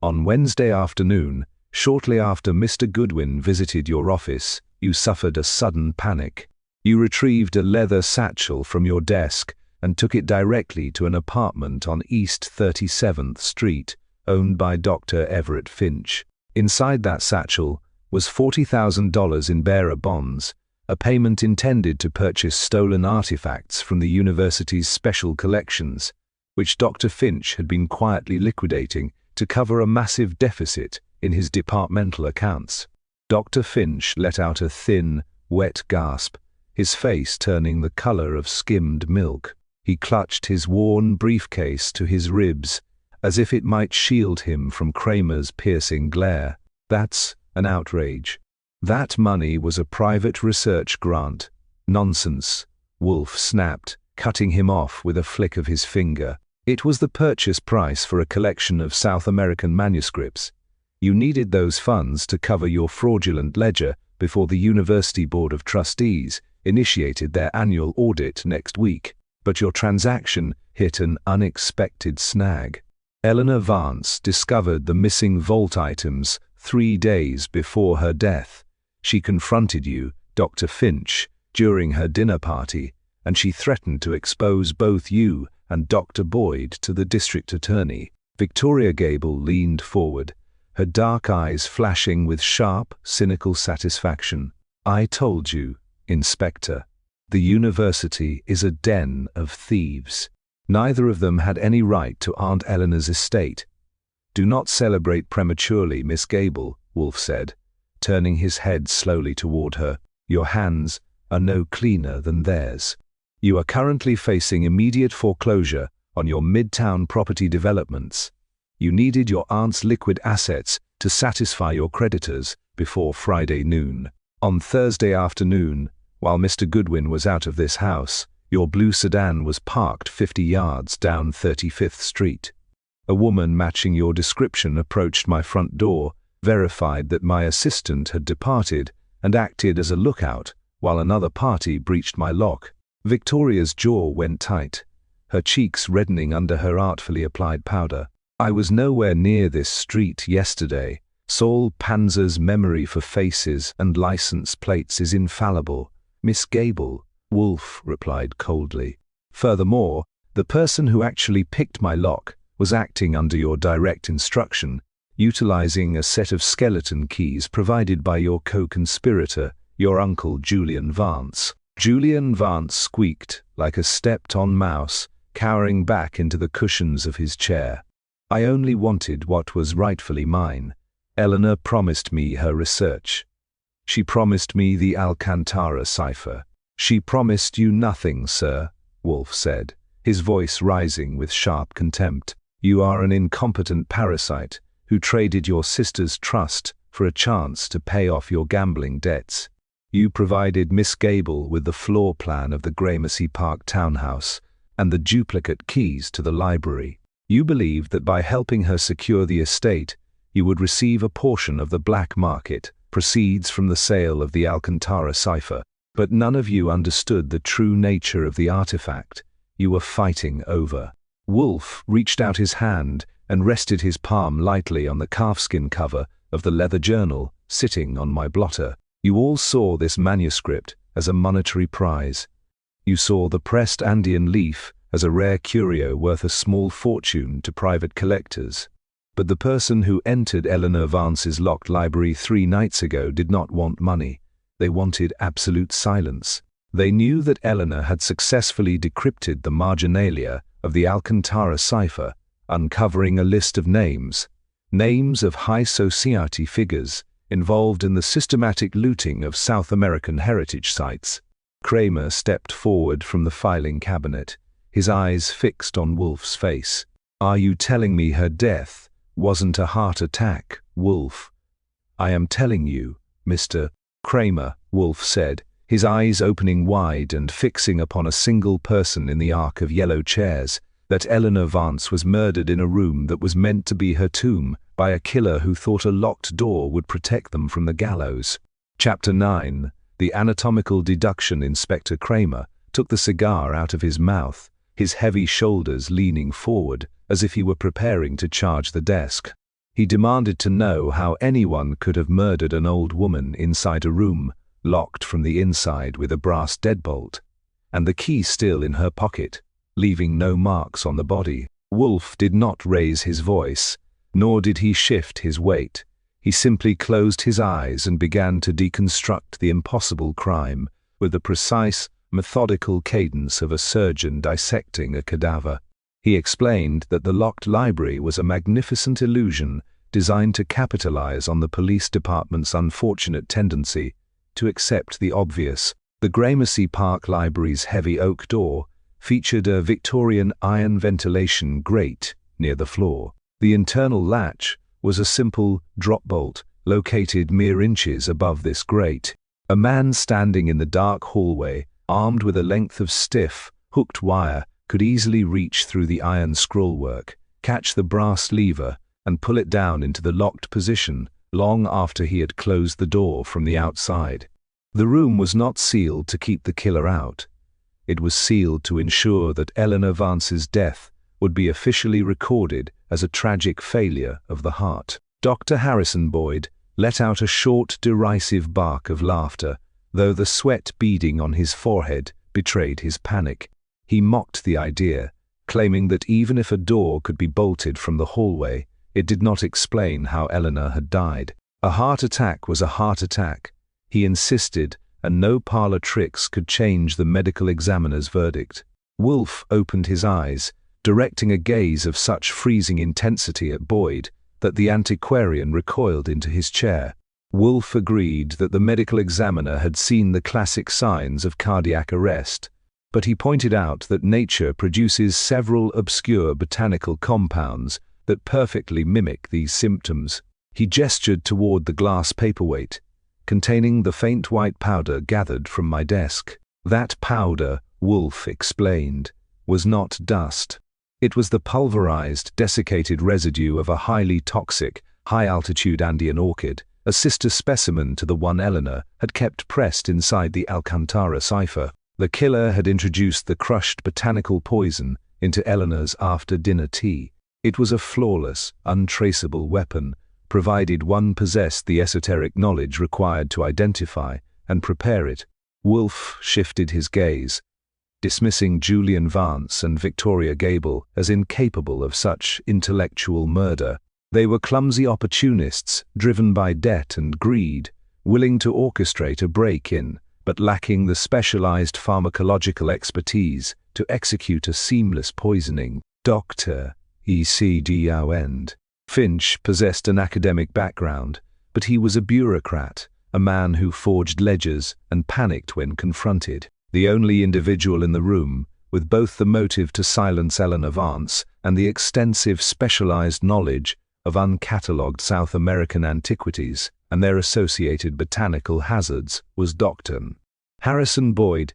On Wednesday afternoon, shortly after Mr. Goodwin visited your office, you suffered a sudden panic. You retrieved a leather satchel from your desk and took it directly to an apartment on East 37th Street, owned by Dr. Everett Finch. Inside that satchel was $40,000 in bearer bonds, a payment intended to purchase stolen artifacts from the university's special collections, which Dr. Finch had been quietly liquidating to cover a massive deficit in his departmental accounts. Dr. Finch let out a thin, wet gasp, his face turning the color of skimmed milk. He clutched his worn briefcase to his ribs, as if it might shield him from Kramer's piercing glare. "That's an outrage. That money was a private research grant," Nonsense, Wolfe snapped, cutting him off with a flick of his finger. It was the purchase price for a collection of South American manuscripts. You needed those funds to cover your fraudulent ledger before the University Board of Trustees initiated their annual audit next week, but your transaction hit an unexpected snag. Eleanor Vance discovered the missing vault items 3 days before her death. She confronted you, Dr. Finch, during her dinner party, and she threatened to expose both you and Dr. Boyd to the district attorney. Victoria Gable leaned forward, her dark eyes flashing with sharp, cynical satisfaction. I told you, Inspector. The university is a den of thieves. Neither of them had any right to Aunt Eleanor's estate. Do not celebrate prematurely, Miss Gable, Wolfe said, turning his head slowly toward her. Your hands are no cleaner than theirs. You are currently facing immediate foreclosure on your midtown property developments. You needed your aunt's liquid assets to satisfy your creditors before Friday noon. On Thursday afternoon, while Mr. Goodwin was out of this house, your blue sedan was parked 50 yards down 35th Street. A woman matching your description approached my front door, verified that my assistant had departed, and acted as a lookout while another party breached my lock. Victoria's jaw went tight, her cheeks reddening under her artfully applied powder. I was nowhere near this street yesterday. Saul Panzer's memory for faces and license plates is infallible. Miss Gable, Wolfe replied coldly. Furthermore, the person who actually picked my lock was acting under your direct instruction, utilizing a set of skeleton keys provided by your co-conspirator, your uncle Julian Vance. Julian Vance squeaked like a stepped-on mouse, cowering back into the cushions of his chair. I only wanted what was rightfully mine. Eleanor promised me her research. She promised me the Alcantara cipher. She promised you nothing, sir, Wolfe said, his voice rising with sharp contempt. You are an incompetent parasite who traded your sister's trust for a chance to pay off your gambling debts. You provided Miss Gable with the floor plan of the Gramercy Park townhouse and the duplicate keys to the library. You believed that by helping her secure the estate, you would receive a portion of the black market proceeds from the sale of the Alcantara cipher. But none of you understood the true nature of the artifact you were fighting over. Wolfe reached out his hand and rested his palm lightly on the calfskin cover of the leather journal sitting on my blotter. You all saw this manuscript as a monetary prize. You saw the pressed Andean leaf as a rare curio worth a small fortune to private collectors. But the person who entered Eleanor Vance's locked library 3 nights ago did not want money. They wanted absolute silence. They knew that Eleanor had successfully decrypted the marginalia of the Alcantara cipher, uncovering a list of names of high society figures involved in the systematic looting of South American heritage sites. Kramer stepped forward from the filing cabinet, his eyes fixed on Wolfe's face. Are you telling me her death wasn't a heart attack, Wolfe? I am telling you, Mr. Kramer, Wolfe said, his eyes opening wide and fixing upon a single person in the arc of yellow chairs, that Eleanor Vance was murdered in a room that was meant to be her tomb by a killer who thought a locked door would protect them from the gallows. Chapter 9. The anatomical deduction. Inspector Kramer took the cigar out of his mouth, his heavy shoulders leaning forward as if he were preparing to charge the desk. He demanded to know how anyone could have murdered an old woman inside a room, locked from the inside with a brass deadbolt, and the key still in her pocket, leaving no marks on the body. Wolfe did not raise his voice, nor did he shift his weight. He simply closed his eyes and began to deconstruct the impossible crime with the precise, methodical cadence of a surgeon dissecting a cadaver. He explained that the locked library was a magnificent illusion designed to capitalize on the police department's unfortunate tendency to accept the obvious. The Gramercy Park Library's heavy oak door featured a Victorian iron ventilation grate near the floor. The internal latch was a simple drop bolt located mere inches above this grate. A man standing in the dark hallway armed with a length of stiff, hooked wire, could easily reach through the iron scrollwork, catch the brass lever, and pull it down into the locked position long after he had closed the door from the outside. The room was not sealed to keep the killer out. It was sealed to ensure that Eleanor Vance's death would be officially recorded as a tragic failure of the heart. Dr. Harrison Boyd let out a short, derisive bark of laughter, though the sweat beading on his forehead betrayed his panic. He mocked the idea, claiming that even if a door could be bolted from the hallway, it did not explain how Eleanor had died. A heart attack was a heart attack, he insisted, and no parlor tricks could change the medical examiner's verdict. Wolfe opened his eyes, directing a gaze of such freezing intensity at Boyd that the antiquarian recoiled into his chair. Wolfe agreed that the medical examiner had seen the classic signs of cardiac arrest, but he pointed out that nature produces several obscure botanical compounds that perfectly mimic these symptoms. He gestured toward the glass paperweight, containing the faint white powder gathered from my desk. That powder, Wolfe explained, was not dust. It was the pulverized, desiccated residue of a highly toxic, high-altitude Andean orchid, a sister specimen to the one Eleanor had kept pressed inside the Alcantara cipher. The killer had introduced the crushed botanical poison into Eleanor's after-dinner tea. It was a flawless, untraceable weapon, provided one possessed the esoteric knowledge required to identify and prepare it. Wolfe shifted his gaze, dismissing Julian Vance and Victoria Gable as incapable of such intellectual murder. They were clumsy opportunists, driven by debt and greed, willing to orchestrate a break-in, but lacking the specialized pharmacological expertise to execute a seamless poisoning. Dr. E.C.D. Finch possessed an academic background, but he was a bureaucrat, a man who forged ledgers and panicked when confronted. The only individual in the room, with both the motive to silence Eleanor Vance and the extensive specialized knowledge of uncatalogued South American antiquities and their associated botanical hazards, was Dr. Harrison Boyd.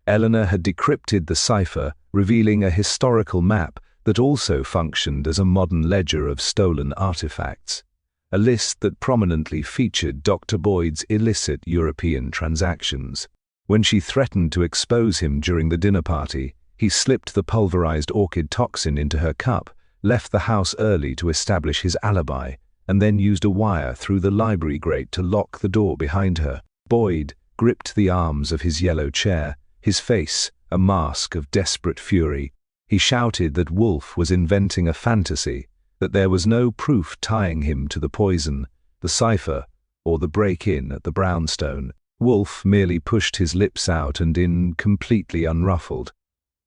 Eleanor had decrypted the cipher, revealing a historical map that also functioned as a modern ledger of stolen artifacts, a list that prominently featured Dr. Boyd's illicit European transactions. When she threatened to expose him during the dinner party, he slipped the pulverized orchid toxin into her cup, left the house early to establish his alibi, and then used a wire through the library grate to lock the door behind her. Boyd gripped the arms of his yellow chair, his face a mask of desperate fury. He shouted that Wolfe was inventing a fantasy, that there was no proof tying him to the poison, the cipher, or the break-in at the brownstone. Wolfe merely pushed his lips out and in, completely unruffled.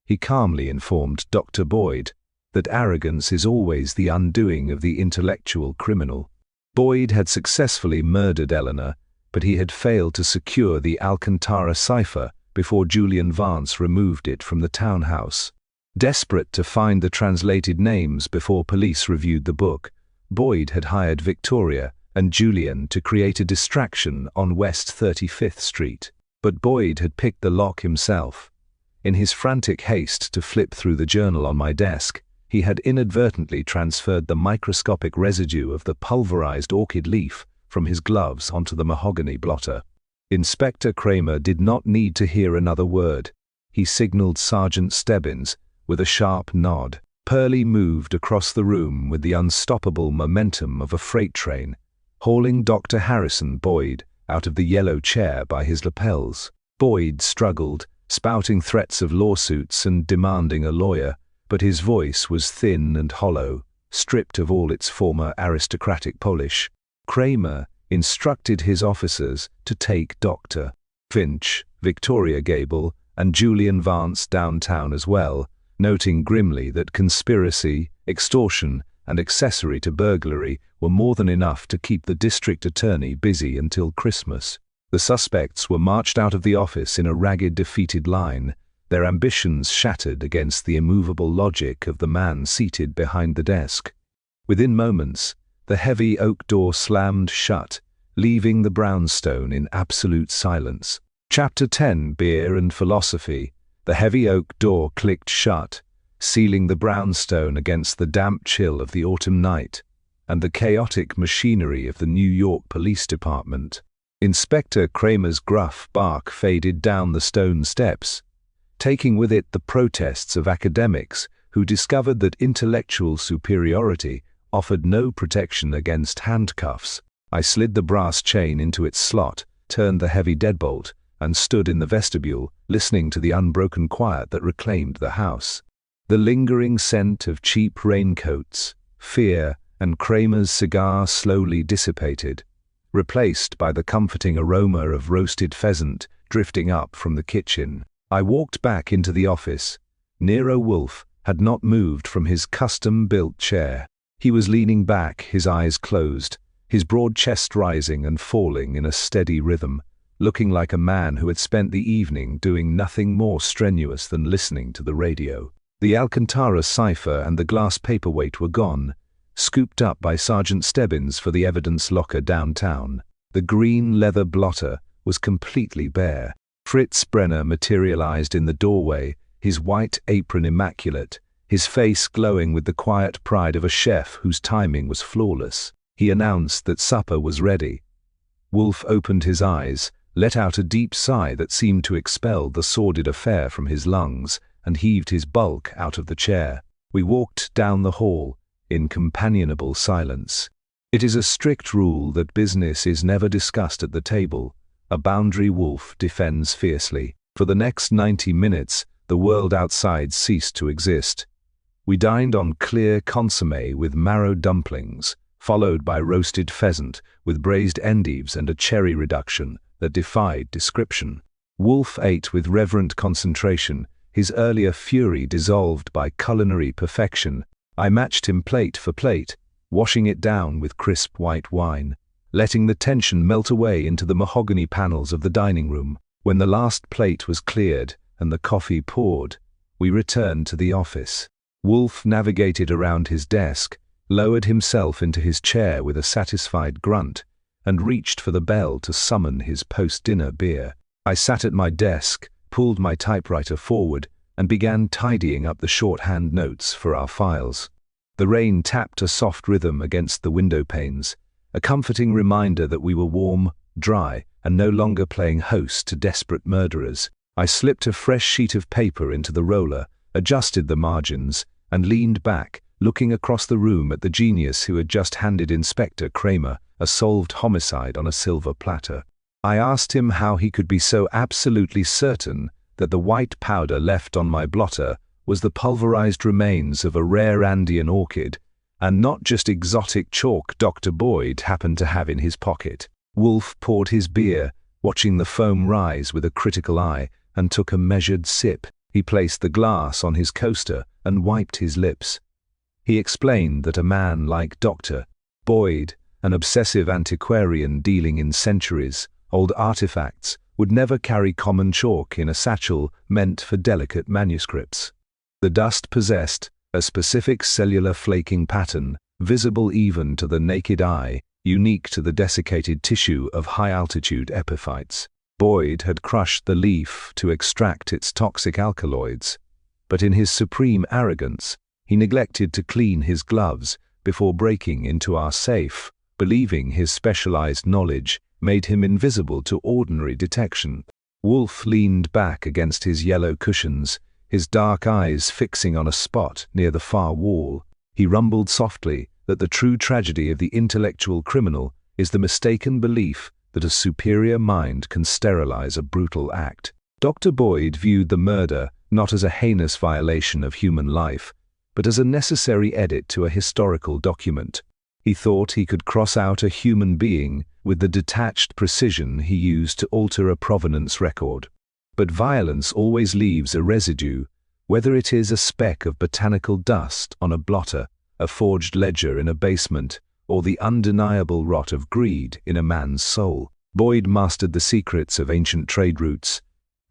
He calmly informed Dr. Boyd that arrogance is always the undoing of the intellectual criminal. Boyd had successfully murdered Eleanor, but he had failed to secure the Alcantara cipher before Julian Vance removed it from the townhouse. Desperate to find the translated names before police reviewed the book, Boyd had hired Victoria and Julian to create a distraction on West 35th Street. But Boyd had picked the lock himself. In his frantic haste to flip through the journal on my desk, he had inadvertently transferred the microscopic residue of the pulverized orchid leaf from his gloves onto the mahogany blotter. Inspector Kramer did not need to hear another word. He signaled Sergeant Stebbins with a sharp nod. Pearlie moved across the room with the unstoppable momentum of a freight train, hauling Dr. Harrison Boyd out of the yellow chair by his lapels. Boyd struggled, spouting threats of lawsuits and demanding a lawyer, but his voice was thin and hollow, stripped of all its former aristocratic polish. Kramer instructed his officers to take Dr. Finch, Victoria Gable, and Julian Vance downtown as well, noting grimly that conspiracy, extortion, and accessory to burglary were more than enough to keep the district attorney busy until Christmas. The suspects were marched out of the office in a ragged, defeated line, their ambitions shattered against the immovable logic of the man seated behind the desk. Within moments, the heavy oak door slammed shut, leaving the brownstone in absolute silence. Chapter 10, Beer and Philosophy. The heavy oak door clicked shut, sealing the brownstone against the damp chill of the autumn night and the chaotic machinery of the New York Police Department. Inspector Kramer's gruff bark faded down the stone steps, taking with it the protests of academics who discovered that intellectual superiority offered no protection against handcuffs. I slid the brass chain into its slot, turned the heavy deadbolt, and stood in the vestibule, listening to the unbroken quiet that reclaimed the house. The lingering scent of cheap raincoats, fear, and Kramer's cigar slowly dissipated, replaced by the comforting aroma of roasted pheasant drifting up from the kitchen. I walked back into the office. Nero Wolfe had not moved from his custom-built chair. He was leaning back, his eyes closed, his broad chest rising and falling in a steady rhythm, looking like a man who had spent the evening doing nothing more strenuous than listening to the radio. The Alcantara cipher and the glass paperweight were gone, scooped up by Sergeant Stebbins for the evidence locker downtown. The green leather blotter was completely bare. Fritz Brenner materialized in the doorway, his white apron immaculate, his face glowing with the quiet pride of a chef whose timing was flawless. He announced that supper was ready. Wolfe opened his eyes, let out a deep sigh that seemed to expel the sordid affair from his lungs, and heaved his bulk out of the chair. We walked down the hall, in companionable silence. It is a strict rule that business is never discussed at the table, a boundary Wolfe defends fiercely. For the next 90 minutes, the world outside ceased to exist. We dined on clear consommé with marrow dumplings, followed by roasted pheasant with braised endives and a cherry reduction that defied description. Wolfe ate with reverent concentration, his earlier fury dissolved by culinary perfection. I matched him plate for plate, washing it down with crisp white wine, letting the tension melt away into the mahogany panels of the dining room. When the last plate was cleared and the coffee poured, we returned to the office. Wolfe navigated around his desk, lowered himself into his chair with a satisfied grunt, and reached for the bell to summon his post-dinner beer. I sat at my desk, pulled my typewriter forward, and began tidying up the shorthand notes for our files. The rain tapped a soft rhythm against the window panes, a comforting reminder that we were warm, dry, and no longer playing host to desperate murderers. I slipped a fresh sheet of paper into the roller, adjusted the margins, and leaned back, looking across the room at the genius who had just handed Inspector Kramer a solved homicide on a silver platter. I asked him how he could be so absolutely certain that the white powder left on my blotter was the pulverized remains of a rare Andean orchid, and not just exotic chalk Dr. Boyd happened to have in his pocket. Wolfe poured his beer, watching the foam rise with a critical eye, and took a measured sip. He placed the glass on his coaster and wiped his lips. He explained that a man like Dr. Boyd, an obsessive antiquarian dealing in centuries-old artifacts, would never carry common chalk in a satchel meant for delicate manuscripts. The dust possessed a specific cellular flaking pattern, visible even to the naked eye, unique to the desiccated tissue of high-altitude epiphytes. Boyd had crushed the leaf to extract its toxic alkaloids, but in his supreme arrogance, he neglected to clean his gloves before breaking into our safe, believing his specialized knowledge made him invisible to ordinary detection. Wolfe leaned back against his yellow cushions, his dark eyes fixing on a spot near the far wall. He rumbled softly that the true tragedy of the intellectual criminal is the mistaken belief that a superior mind can sterilize a brutal act. Dr. Boyd viewed the murder not as a heinous violation of human life, but as a necessary edit to a historical document. He thought he could cross out a human being with the detached precision he used to alter a provenance record. But violence always leaves a residue, whether it is a speck of botanical dust on a blotter, a forged ledger in a basement, or the undeniable rot of greed in a man's soul. Boyd mastered the secrets of ancient trade routes,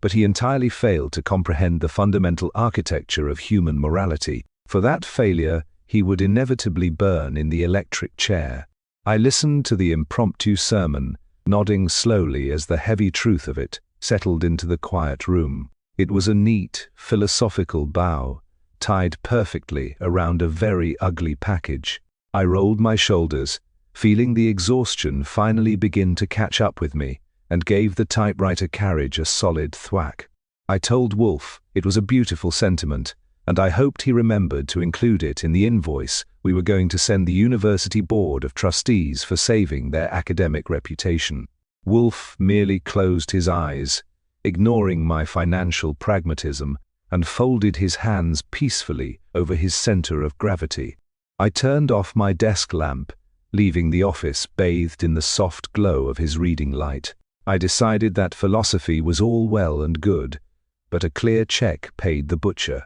but he entirely failed to comprehend the fundamental architecture of human morality. For that failure, he would inevitably burn in the electric chair. I listened to the impromptu sermon, nodding slowly as the heavy truth of it settled into the quiet room. It was a neat, philosophical bow, tied perfectly around a very ugly package. I rolled my shoulders, feeling the exhaustion finally begin to catch up with me, and gave the typewriter carriage a solid thwack. I told Wolfe it was a beautiful sentiment, and I hoped he remembered to include it in the invoice we were going to send the University Board of Trustees for saving their academic reputation. Wolfe merely closed his eyes, ignoring my financial pragmatism, and folded his hands peacefully over his center of gravity. I turned off my desk lamp, leaving the office bathed in the soft glow of his reading light. I decided that philosophy was all well and good, but a clear check paid the butcher.